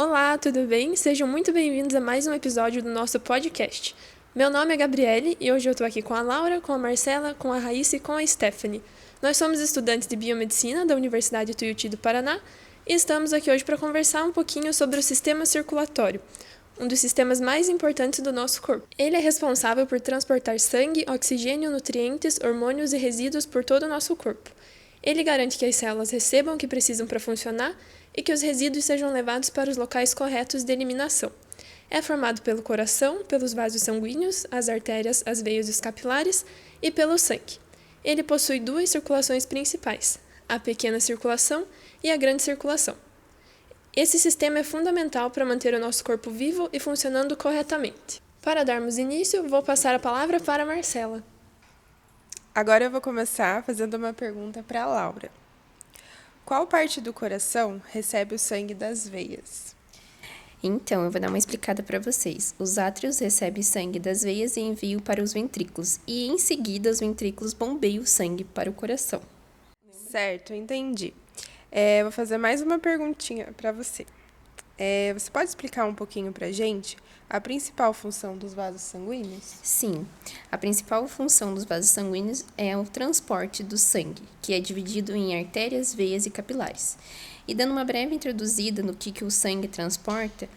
Olá, tudo bem? Sejam muito bem-vindos a mais um episódio do nosso podcast. Meu nome é Gabriele e hoje eu estou aqui com a Laura, com a Marcela, com a Raíssa e com a Stephanie. Nós somos estudantes de Biomedicina da Universidade Tuiuti do Paraná e estamos aqui hoje para conversar um pouquinho sobre o sistema circulatório, um dos sistemas mais importantes do nosso corpo. Ele é responsável por transportar sangue, oxigênio, nutrientes, hormônios e resíduos por todo o nosso corpo. Ele garante que as células recebam o que precisam para funcionar e que os resíduos sejam levados para os locais corretos de eliminação. É formado pelo coração, pelos vasos sanguíneos, as artérias, as veias e os capilares e pelo sangue. Ele possui duas circulações principais, a pequena circulação e a grande circulação. Esse sistema é fundamental para manter o nosso corpo vivo e funcionando corretamente. Para darmos início, vou passar a palavra para a Marcela. Agora eu vou começar fazendo uma pergunta para a Laura. Qual parte do coração recebe o sangue das veias? Então, eu vou dar uma explicada para vocês. Os átrios recebem sangue das veias e enviam para os ventrículos, e em seguida os ventrículos bombeiam o sangue para o coração. Certo, entendi. Vou fazer mais uma perguntinha para você. Você pode explicar um pouquinho para a gente a principal função dos vasos sanguíneos? Sim, a principal função dos vasos sanguíneos é o transporte do sangue, que é dividido em artérias, veias e capilares. E dando uma breve introduzida no que o sangue transporta,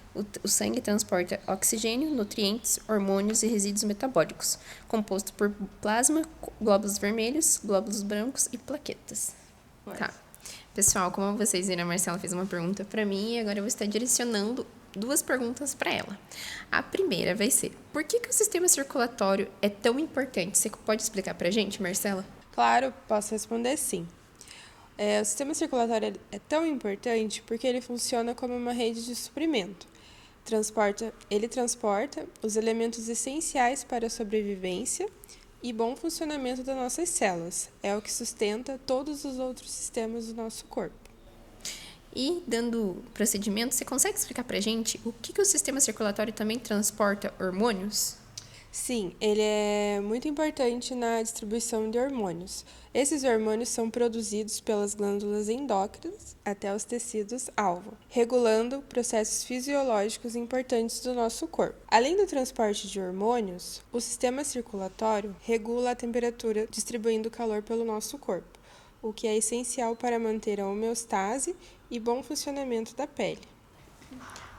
o sangue transporta oxigênio, nutrientes, hormônios e resíduos metabólicos, composto por plasma, glóbulos vermelhos, glóbulos brancos e plaquetas. Tá. Pessoal, como vocês viram, a Marcela fez uma pergunta para mim e agora eu vou estar direcionando duas perguntas para ela. A primeira vai ser, por que o sistema circulatório é tão importante? Você pode explicar para a gente, Marcela? Claro, posso responder sim. O sistema circulatório é tão importante porque ele funciona como uma rede de suprimento. Ele transporta os elementos essenciais para a sobrevivência e bom funcionamento das nossas células. É o que sustenta todos os outros sistemas do nosso corpo. E, dando procedimento, você consegue explicar pra gente o que o sistema circulatório também transporta hormônios? Sim, ele é muito importante na distribuição de hormônios. Esses hormônios são produzidos pelas glândulas endócrinas até os tecidos-alvo, regulando processos fisiológicos importantes do nosso corpo. Além do transporte de hormônios, o sistema circulatório regula a temperatura, distribuindo calor pelo nosso corpo, o que é essencial para manter a homeostase e bom funcionamento da pele.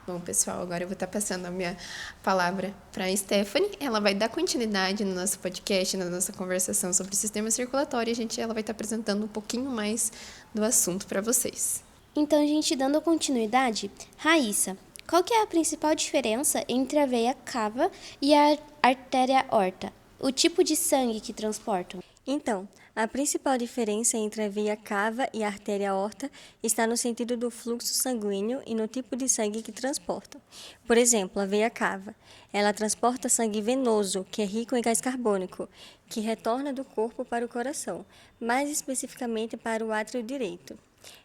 Bom, pessoal, agora eu vou estar passando a minha palavra para a Stephanie. Ela vai dar continuidade no nosso podcast, na nossa conversação sobre o sistema circulatório. Ela vai estar apresentando um pouquinho mais do assunto para vocês. Então, gente, dando continuidade, Raíssa, qual que é a principal diferença entre a veia cava e a artéria aorta? O tipo de sangue que transportam? Então, a principal diferença entre a veia cava e a artéria aorta está no sentido do fluxo sanguíneo e no tipo de sangue que transportam. Por exemplo, a veia cava, ela transporta sangue venoso, que é rico em gás carbônico, que retorna do corpo para o coração, mais especificamente para o átrio direito.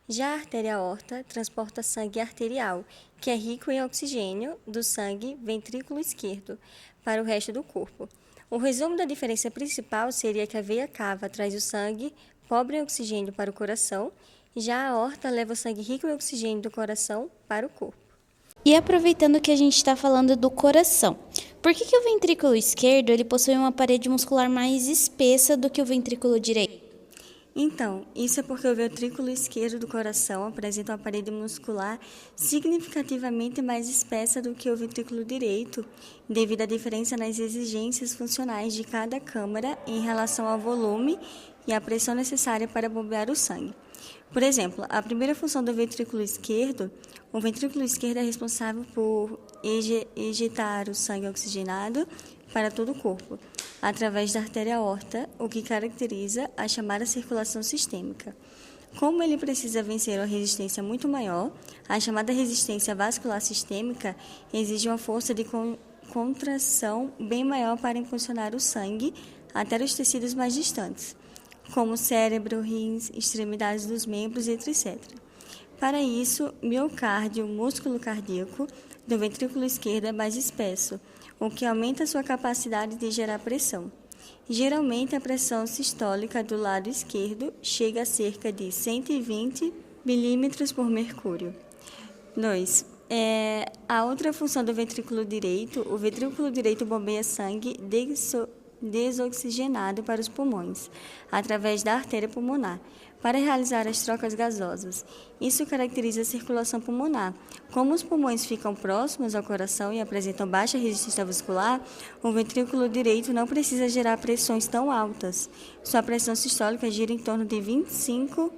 Já a artéria aorta transporta sangue arterial, que é rico em oxigênio, do sangue ventrículo esquerdo, para o resto do corpo. O resumo da diferença principal seria que a veia cava traz o sangue pobre em oxigênio para o coração, já a aorta leva o sangue rico em oxigênio do coração para o corpo. E aproveitando que a gente está falando do coração, por que o ventrículo esquerdo ele possui uma parede muscular mais espessa do que o ventrículo direito? Então, isso é porque o ventrículo esquerdo do coração apresenta uma parede muscular significativamente mais espessa do que o ventrículo direito, devido à diferença nas exigências funcionais de cada câmara em relação ao volume e à pressão necessária para bombear o sangue. Por exemplo, a primeira função do ventrículo esquerdo, o ventrículo esquerdo é responsável por ejetar o sangue oxigenado para todo o corpo, através da artéria aorta, o que caracteriza a chamada circulação sistêmica. Como ele precisa vencer uma resistência muito maior, a chamada resistência vascular sistêmica exige uma força de contração bem maior para impulsionar o sangue até os tecidos mais distantes, como cérebro, rins, extremidades dos membros, etc. Para isso, miocárdio, músculo cardíaco, do ventrículo esquerdo é mais espesso, o que aumenta sua capacidade de gerar pressão. Geralmente, a pressão sistólica do lado esquerdo chega a cerca de 120 milímetros por mercúrio. 2. A outra função do ventrículo direito, o ventrículo direito bombeia sangue desoxigenado para os pulmões, através da artéria pulmonar, para realizar as trocas gasosas. Isso caracteriza a circulação pulmonar. Como os pulmões ficam próximos ao coração e apresentam baixa resistência vascular, o ventrículo direito não precisa gerar pressões tão altas. Sua pressão sistólica gira em torno de 25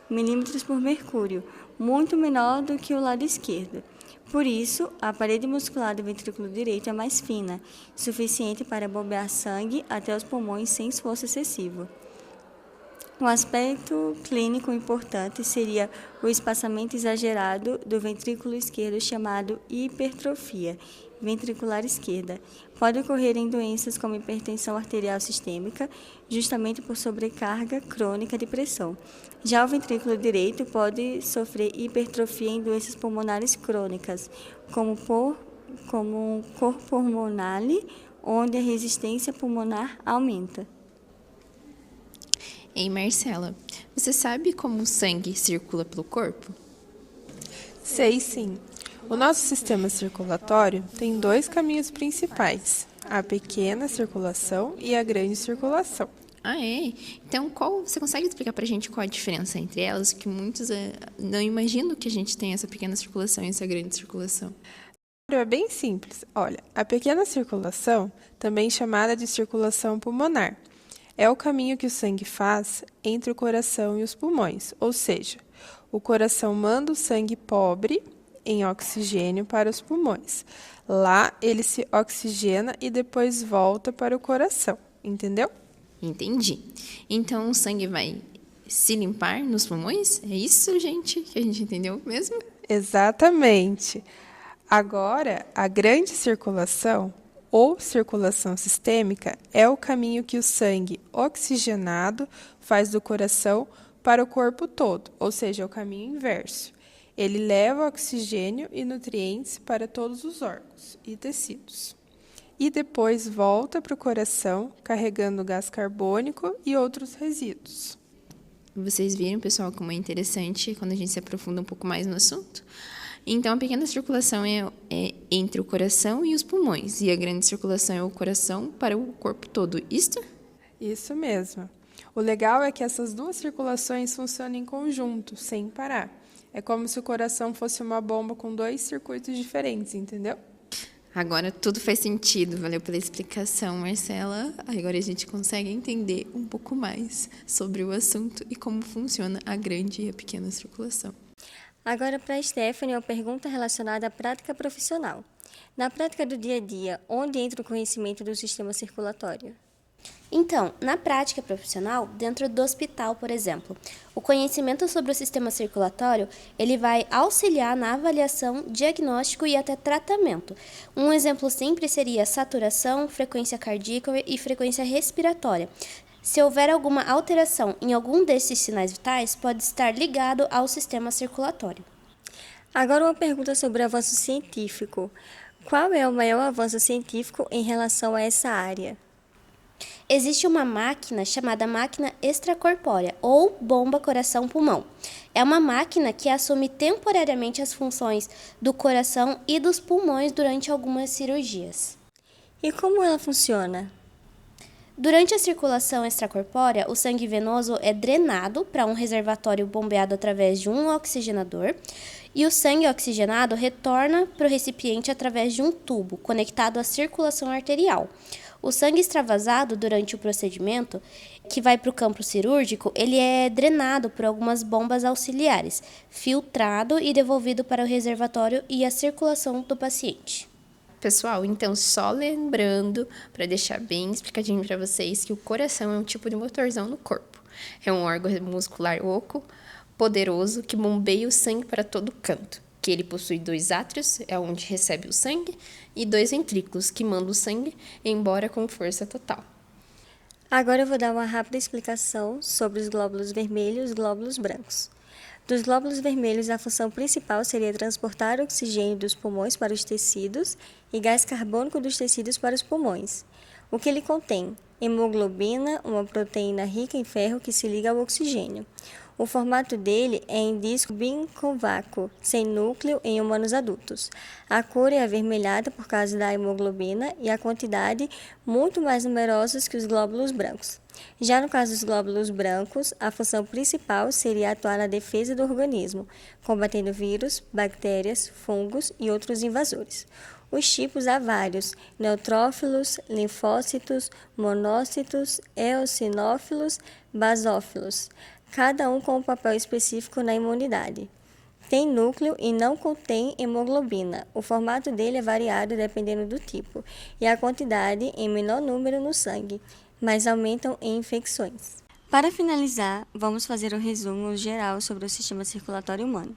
milímetros por mercúrio, muito menor do que o lado esquerdo. Por isso, a parede muscular do ventrículo direito é mais fina, suficiente para bombear sangue até os pulmões sem esforço excessivo. Um aspecto clínico importante seria o espaçamento exagerado do ventrículo esquerdo, chamado hipertrofia ventricular esquerda. Pode ocorrer em doenças como hipertensão arterial sistêmica, justamente por sobrecarga crônica de pressão. Já o ventrículo direito pode sofrer hipertrofia em doenças pulmonares crônicas, como cor pulmonale, onde a resistência pulmonar aumenta. Ei, Marcela, você sabe como o sangue circula pelo corpo? Sei sim. O nosso sistema circulatório tem dois caminhos principais, a pequena circulação e a grande circulação. Ah, é? Então, você consegue explicar pra gente qual a diferença entre elas? Que muitos não imaginam que a gente tem essa pequena circulação e essa grande circulação. É bem simples. Olha, a pequena circulação, também chamada de circulação pulmonar, é o caminho que o sangue faz entre o coração e os pulmões, ou seja, o coração manda o sangue pobre em oxigênio para os pulmões. Lá ele se oxigena e depois volta para o coração, entendeu? Entendi. Então o sangue vai se limpar nos pulmões? É isso, gente, que a gente entendeu mesmo? Exatamente. Agora, a grande circulação ou circulação sistêmica é o caminho que o sangue oxigenado faz do coração para o corpo todo, ou seja, é o caminho inverso. Ele leva oxigênio e nutrientes para todos os órgãos e tecidos. E depois volta para o coração, carregando gás carbônico e outros resíduos. Vocês viram, pessoal, como é interessante quando a gente se aprofunda um pouco mais no assunto? Então, a pequena circulação é entre o coração e os pulmões, e a grande circulação é o coração para o corpo todo, isto? Isso mesmo. O legal é que essas duas circulações funcionam em conjunto, sem parar. É como se o coração fosse uma bomba com dois circuitos diferentes, entendeu? Agora tudo faz sentido, valeu pela explicação, Marcela. Agora a gente consegue entender um pouco mais sobre o assunto e como funciona a grande e a pequena circulação. Agora, para a Stephanie, uma pergunta relacionada à prática profissional. Na prática do dia a dia, onde entra o conhecimento do sistema circulatório? Então, na prática profissional, dentro do hospital, por exemplo, o conhecimento sobre o sistema circulatório, ele vai auxiliar na avaliação, diagnóstico e até tratamento. Um exemplo simples seria saturação, frequência cardíaca e frequência respiratória. Se houver alguma alteração em algum desses sinais vitais, pode estar ligado ao sistema circulatório. Agora uma pergunta sobre o avanço científico. Qual é o maior avanço científico em relação a essa área? Existe uma máquina chamada máquina extracorpórea ou bomba coração-pulmão. É uma máquina que assume temporariamente as funções do coração e dos pulmões durante algumas cirurgias. E como ela funciona? Durante a circulação extracorpórea, o sangue venoso é drenado para um reservatório bombeado através de um oxigenador e o sangue oxigenado retorna para o recipiente através de um tubo conectado à circulação arterial. O sangue extravasado durante o procedimento, que vai para o campo cirúrgico, ele é drenado por algumas bombas auxiliares, filtrado e devolvido para o reservatório e a circulação do paciente. Pessoal, então só lembrando, para deixar bem explicadinho para vocês, que o coração é um tipo de motorzão no corpo. É um órgão muscular oco, poderoso, que bombeia o sangue para todo canto. Que ele possui 2 átrios, é onde recebe o sangue, e 2 ventrículos, que mandam o sangue embora com força total. Agora eu vou dar uma rápida explicação sobre os glóbulos vermelhos e os glóbulos brancos. Dos glóbulos vermelhos, a função principal seria transportar oxigênio dos pulmões para os tecidos e gás carbônico dos tecidos para os pulmões. O que ele contém? Hemoglobina, uma proteína rica em ferro que se liga ao oxigênio. O formato dele é em disco biconvácuo, sem núcleo em humanos adultos. A cor é avermelhada por causa da hemoglobina e a quantidade muito mais numerosos que os glóbulos brancos. Já no caso dos glóbulos brancos, a função principal seria atuar na defesa do organismo, combatendo vírus, bactérias, fungos e outros invasores. Os tipos há vários: neutrófilos, linfócitos, monócitos, eosinófilos, basófilos, cada um com um papel específico na imunidade. Tem núcleo e não contém hemoglobina. O formato dele é variado dependendo do tipo e a quantidade em menor número no sangue, mas aumentam em infecções. Para finalizar, vamos fazer um resumo geral sobre o sistema circulatório humano.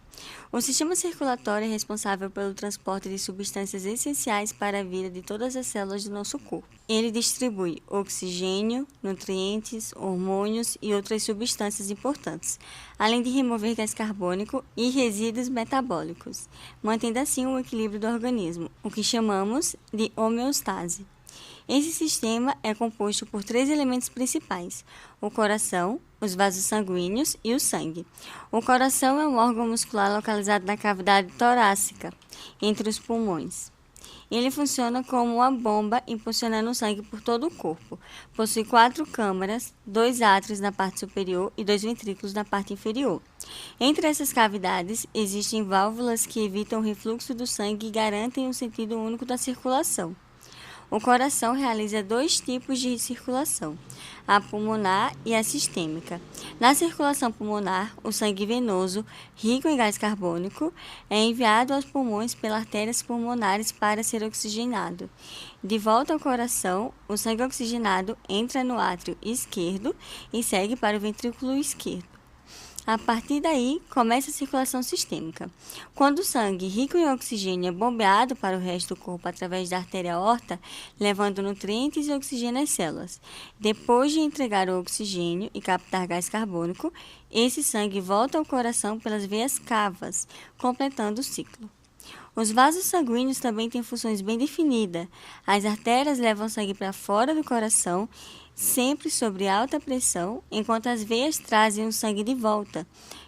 O sistema circulatório é responsável pelo transporte de substâncias essenciais para a vida de todas as células do nosso corpo. Ele distribui oxigênio, nutrientes, hormônios e outras substâncias importantes, além de remover gás carbônico e resíduos metabólicos, mantendo assim o equilíbrio do organismo, o que chamamos de homeostase. Esse sistema é composto por 3 elementos principais: o coração, os vasos sanguíneos e o sangue. O coração é um órgão muscular localizado na cavidade torácica, entre os pulmões. Ele funciona como uma bomba impulsionando o sangue por todo o corpo. Possui 4 câmaras, 2 átrios na parte superior e 2 ventrículos na parte inferior. Entre essas cavidades, existem válvulas que evitam o refluxo do sangue e garantem um sentido único da circulação. O coração realiza 2 tipos de circulação, a pulmonar e a sistêmica. Na circulação pulmonar, o sangue venoso, rico em gás carbônico, é enviado aos pulmões pelas artérias pulmonares para ser oxigenado. De volta ao coração, o sangue oxigenado entra no átrio esquerdo e segue para o ventrículo esquerdo. A partir daí, começa a circulação sistêmica. Quando o sangue rico em oxigênio é bombeado para o resto do corpo através da artéria aorta, levando nutrientes e oxigênio às células. Depois de entregar o oxigênio e captar gás carbônico, esse sangue volta ao coração pelas veias cavas, completando o ciclo. Os vasos sanguíneos também têm funções bem definidas. As artérias levam sangue para fora do coração, sempre sob alta pressão, enquanto as veias trazem o sangue de volta,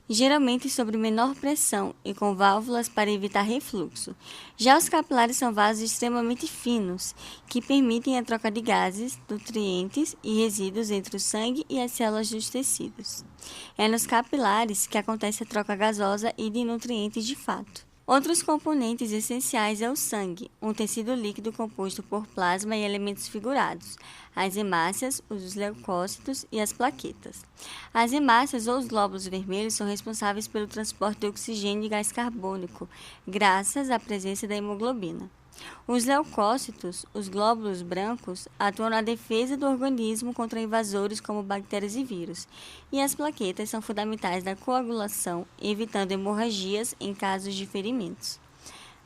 geralmente sob menor pressão e com válvulas para evitar refluxo. Já os capilares são vasos extremamente finos, que permitem a troca de gases, nutrientes e resíduos entre o sangue e as células dos tecidos. É nos capilares que acontece a troca gasosa e de nutrientes de fato. Outros componentes essenciais é o sangue, um tecido líquido composto por plasma e elementos figurados, as hemácias, os leucócitos e as plaquetas. As hemácias ou os glóbulos vermelhos são responsáveis pelo transporte de oxigênio e gás carbônico, graças à presença da hemoglobina. Os leucócitos, os glóbulos brancos, atuam na defesa do organismo contra invasores como bactérias e vírus, e as plaquetas são fundamentais na coagulação, evitando hemorragias em casos de ferimentos.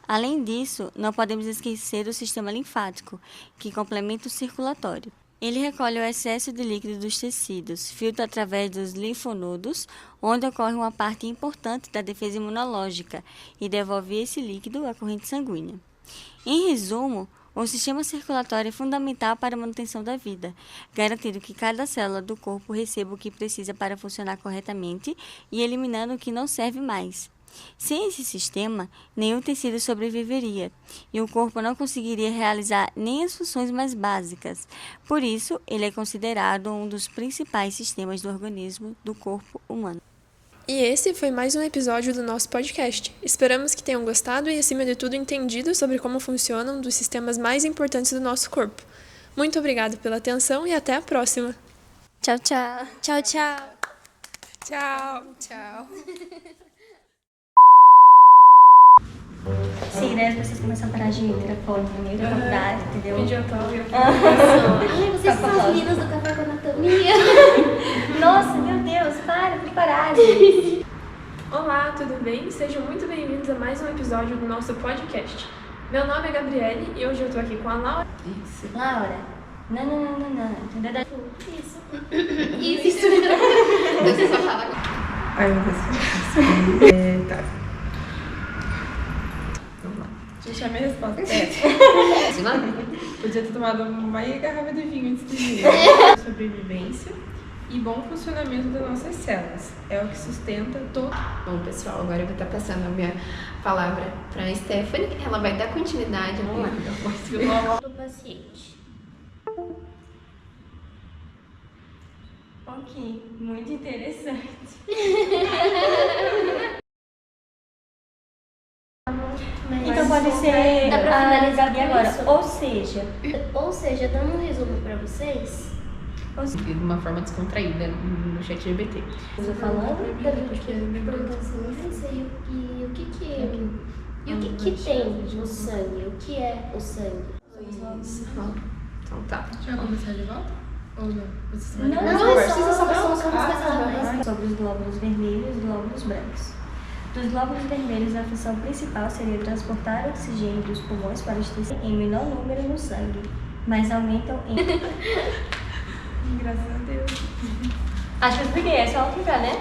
Além disso, não podemos esquecer do sistema linfático, que complementa o circulatório. Ele recolhe o excesso de líquido dos tecidos, filtra através dos linfonodos, onde ocorre uma parte importante da defesa imunológica, e devolve esse líquido à corrente sanguínea. Em resumo, o sistema circulatório é fundamental para a manutenção da vida, garantindo que cada célula do corpo receba o que precisa para funcionar corretamente e eliminando o que não serve mais. Sem esse sistema, nenhum tecido sobreviveria e o corpo não conseguiria realizar nem as funções mais básicas. Por isso, ele é considerado um dos principais sistemas do organismo do corpo humano. E esse foi mais um episódio do nosso podcast. Esperamos que tenham gostado e, acima de tudo, entendido sobre como funcionam um dos sistemas mais importantes do nosso corpo. Muito obrigada pela atenção e até a próxima. Tchau, tchau. Tchau, tchau. Tchau. Tchau. Sim, né? As pessoas começam a parar de telefone no meio da faculdade, entendeu? Ai, vocês são as meninas do Café com Anatomia. Nossa, meu Deus, para de parar. Olá, tudo bem? Sejam muito bem-vindos a mais um episódio do nosso podcast. Meu nome é Gabriele e hoje eu tô aqui com a Laura. Laura, não. Entendeu? Isso. Você só fala agora. Ai, meu Deus. Tá. Vamos lá. Deixa eu minha resposta. De nada? Podia ter tomado meia garrafa de vinho antes de vir. Sobrevivência. e bom funcionamento das nossas células. É o que sustenta todo. Bom, pessoal, agora eu vou estar passando a minha palavra para a Stephanie. Ela vai dar continuidade. Vamos lá. Do paciente. Ok, muito interessante. Então pode ser Dá pra a finalizar Gabi com agora. isso? Ou seja, dando um resumo pra vocês, De uma forma descontraída no chat GBT. eu falando, perguntando assim, e o que tem no sangue? O que é o sangue? Então tá. Já começar de volta? Ou não? Vocês Não, sobre os glóbulos vermelhos e glóbulos brancos. Dos glóbulos vermelhos, a função principal seria transportar oxigênio dos pulmões para os tecidos em menor número no sangue, mas aumentam em... Graças a Deus. Acho que eu expliquei, é só clicar, né?